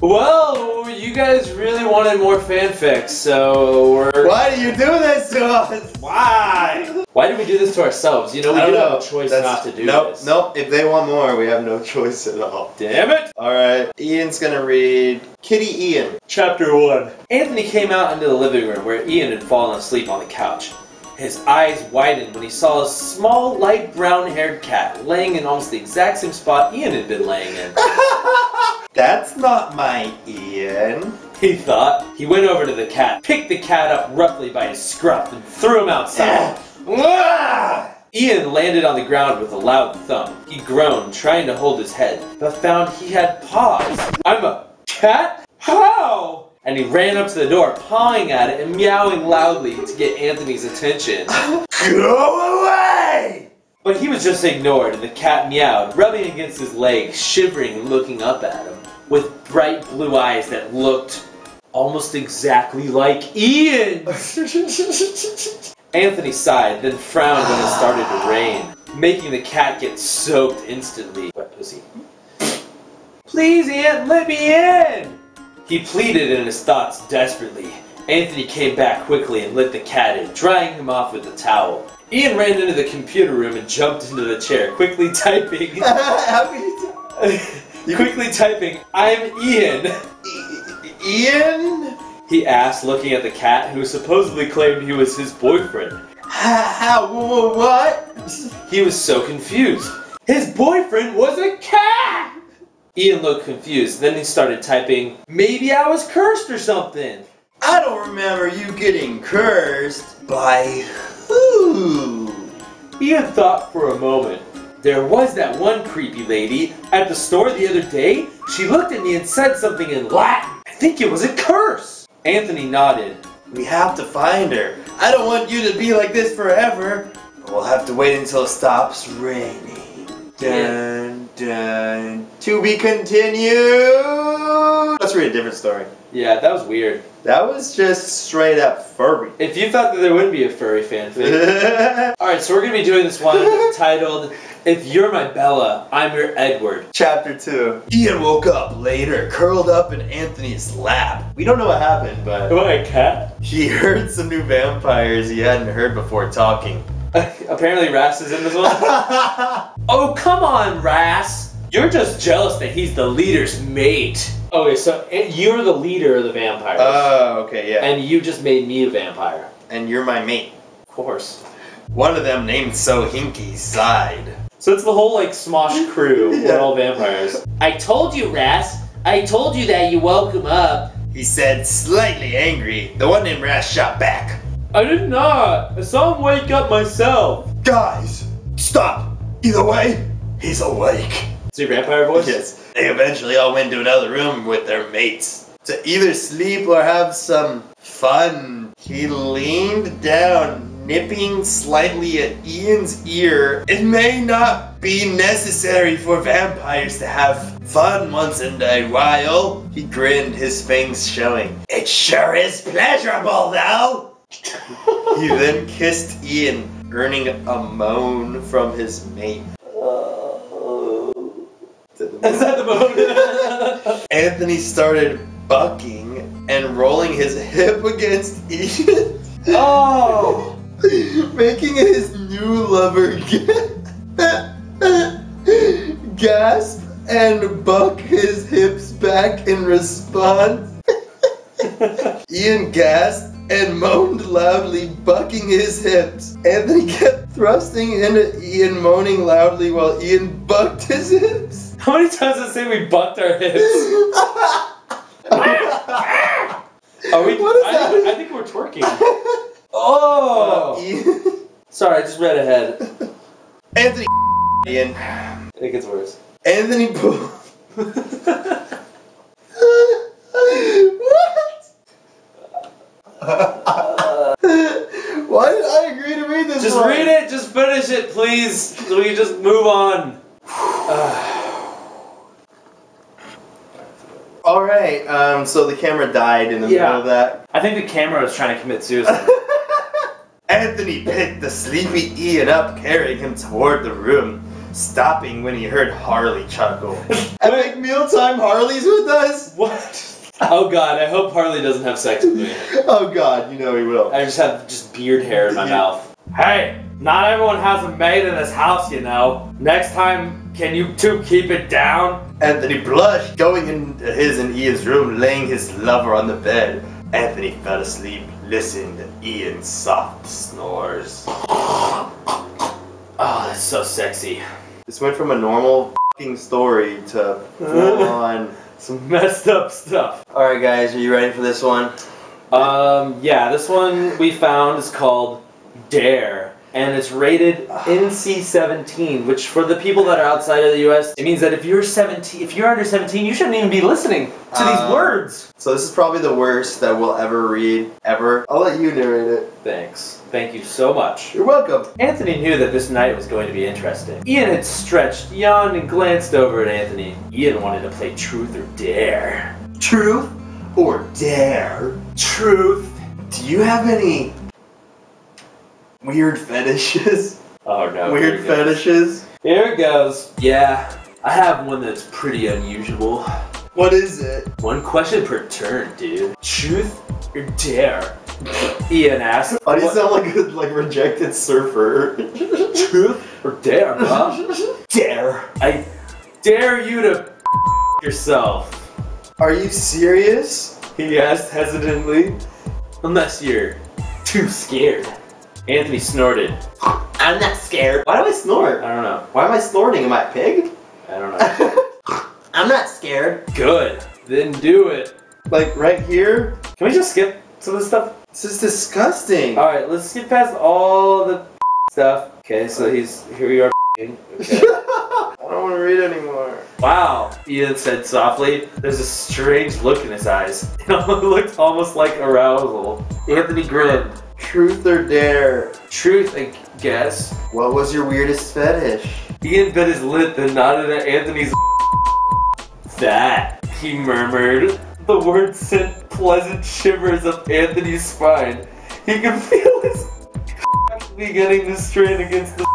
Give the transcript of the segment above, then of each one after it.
Well, you guys really wanted more fanfics, so we're... Why do you do this to us? Why? Why did we do this to ourselves? You know, we didn't have a choice not to do this. Nope, if they want more, we have no choice at all. Damn it! Alright, Ian's gonna read Kitty Ian. Chapter 1. Anthony came out into the living room where Ian had fallen asleep on the couch. His eyes widened when he saw a small, light brown-haired cat laying in almost the exact same spot Ian had been laying in. That's not my Ian, he thought. He went over to the cat, picked the cat up roughly by his scruff, and threw him outside. Ian landed on the ground with a loud thump. He groaned, trying to hold his head, but found he had paws. I'm a cat? How? And he ran up to the door, pawing at it and meowing loudly to get Anthony's attention. Go away! But he was just ignored, and the cat meowed, rubbing against his leg, shivering and looking up at him, with bright blue eyes that looked almost exactly like Ian's. Anthony sighed, then frowned when it started to rain, making the cat get soaked instantly. Wet pussy. Please, Ian, let me in! He pleaded in his thoughts desperately. Anthony came back quickly and let the cat in, drying him off with a towel. Ian ran into the computer room and jumped into the chair, quickly typing... quickly typing, I'm Ian. Ian? He asked, looking at the cat, who supposedly claimed he was his boyfriend. How? What? He was so confused. His boyfriend was a cat! Ian looked confused, then he started typing, maybe I was cursed or something. I don't remember you getting cursed. By who? Ian thought for a moment. There was that one creepy lady at the store the other day. She looked at me and said something in Latin. I think it was a curse. Anthony nodded. We have to find her. I don't want you to be like this forever. We'll have to wait until it stops raining. Dun, dun. To be continued. Let's read a different story. Yeah, that was weird. That was just straight up furry. If you thought that there wouldn't be a furry fanfic. Alright, so we're going to be doing this one titled, If You're My Bella, I'm Your Edward. Chapter 2. Ian woke up later, curled up in Anthony's lap. We don't know what happened, but... Am I a cat? He heard some new vampires he hadn't heard before talking. Apparently Ras is in this one. Oh, come on, Ras! You're just jealous that he's the leader's mate. Okay, so you're the leader of the vampires. Oh, okay, yeah. And you just made me a vampire. And you're my mate. Of course. One of them named So Hinky sighed. So it's the whole, like, Smosh crew. Yeah. We're all vampires. I told you, Ras. I told you that you woke him up. He said, slightly angry. The one named Ras shot back. I did not. I saw him wake up myself. Guys, stop. Either way, he's awake. Is your vampire voice? Yes. They eventually all went to another room with their mates to either sleep or have some fun. He leaned down, nipping slightly at Ian's ear. It may not be necessary for vampires to have fun once in a while. He grinned, his fangs showing. It sure is pleasurable, though. He then kissed Ian, earning a moan from his mate. Is that the moan? Anthony started bucking and rolling his hip against Ian. Oh! Making his new lover gasp and buck his hips back in response. Ian gasped and moaned loudly, bucking his hips. Anthony kept thrusting into Ian, moaning loudly while Ian bucked his hips. How many times does it say we bucked our hips? Are we? What is that? I think we're twerking. Oh! Sorry, I just read ahead. Anthony Ian. It gets worse. Anthony pulled. Why did I agree to read this? Just one? read it, just finish it, please, so we can just move on. Alright, so the camera died in the middle of that. I think the camera was trying to commit suicide. Anthony picked the sleepy Ian up, carrying him toward the room, stopping when he heard Harley chuckle. Epic mealtime Harley's with us? What? Oh god, I hope Harley doesn't have sex with me. Oh god, you know he will. I just have beard hair in my mouth. Hey, not everyone has a maid in this house, you know. Next time, can you two keep it down? Anthony blushed, going into his and Ian's room, laying his lover on the bed. Anthony fell asleep, listening to Ian's soft snores. Oh, that's so sexy. This went from a normal f***ing story to full on Some messed up stuff. Alright guys, are you ready for this one? Yeah, this one we found is called Dare, and it's rated NC-17, which for the people that are outside of the US, it means that if you're under 17, you shouldn't even be listening to these words. So this is probably the worst that we'll ever read, ever. I'll let you narrate it. Thanks. Thank you so much. You're welcome. Anthony knew that this night was going to be interesting. Ian had stretched, yawned, and glanced over at Anthony. Ian wanted to play Truth or Dare. Truth or dare? Truth. Do you have any weird fetishes? Oh no. Weird fetishes? Here it goes. Yeah, I have one that's pretty unusual. What is it? One question per turn, dude. Truth or dare? Ian asked. Why do you sound like a rejected surfer? Truth or dare, huh? Dare. I dare you to yourself. Are you serious? He asked hesitantly. Unless you're too scared. Anthony snorted. I'm not scared. Why do I snort? I don't know. Why am I snorting? Am I a pig? I don't know. I'm not scared. Good. Then do it. Like right here? Can we just skip some of this stuff? This is disgusting. Alright, let's skip past all the stuff. Okay, so here we are. Okay. I don't want to read anymore. Wow, Ian said softly. There's a strange look in his eyes. It looked almost like arousal. Anthony grinned. Truth or dare? Truth, I guess. What was your weirdest fetish? Ian bit his lip and nodded at Anthony's. That, he murmured. The words sent pleasant shivers up Anthony's spine. He could feel his beginning to strain against the.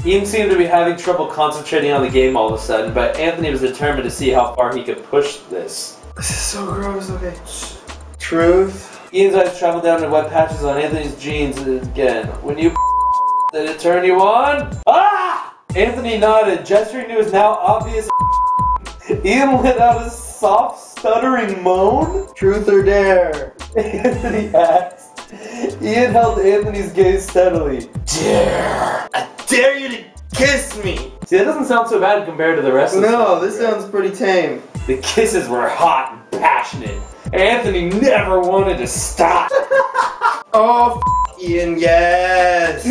Ian seemed to be having trouble concentrating on the game all of a sudden, but Anthony was determined to see how far he could push this. This is so gross, okay. Truth? Ian's eyes traveled down to wet patches on Anthony's jeans again. When you did it turn you on? Ah! Anthony nodded, gesturing to his now obvious. Ian let out a soft, stuttering moan. Truth or dare? Anthony asked. Ian held Anthony's gaze steadily. Dare! I dare you to kiss me! See, that doesn't sound so bad compared to the rest of the No, stuff. this sounds pretty tame. The kisses were hot and passionate. Anthony never wanted to stop. Oh, Ian, yes!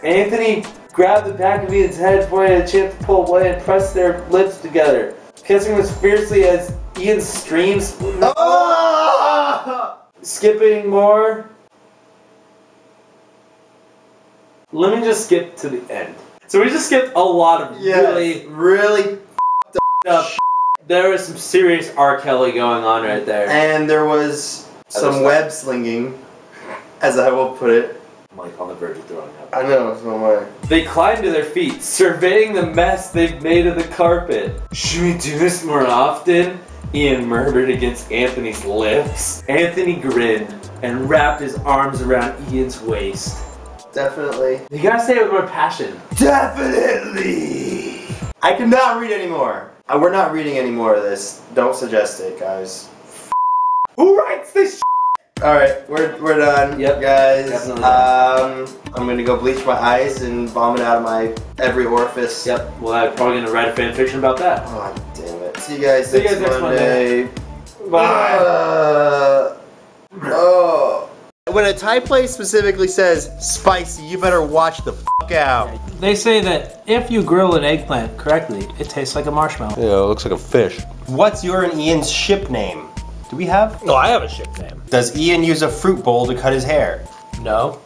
Anthony grabbed the back of Ian's head before he had a chance to pull away and pressed their lips together. Kissing as fiercely as Ian's streams. Oh! Skipping more. Let me just skip to the end. So we just skipped a lot of really up. There was some serious R. Kelly going on right there. And there was some web slinging, as I will put it. I'm like on the verge of throwing up. I know, so am I. They climbed to their feet, surveying the mess they've made of the carpet. Should we do this more often? Ian murmured against Anthony's lips. Anthony grinned and wrapped his arms around Ian's waist. Definitely. You gotta say it with more passion. Definitely! I cannot read anymore. We're not reading any more of this. Don't suggest it, guys. Who writes this? Alright, we're done, Yep, guys. definitely I'm gonna go bleach my eyes and vomit out of my every orifice. Yep, well I'm probably gonna write a fan fiction about that. Oh, damn it. See you guys next Monday. Bye! Oh. When a Thai place specifically says spicy, you better watch the fuck out. They say that if you grill an eggplant correctly, it tastes like a marshmallow. Yeah, it looks like a fish. What's your and Ian's ship name? Do we have? No, I have a ship name. Does Ian use a fruit bowl to cut his hair? No.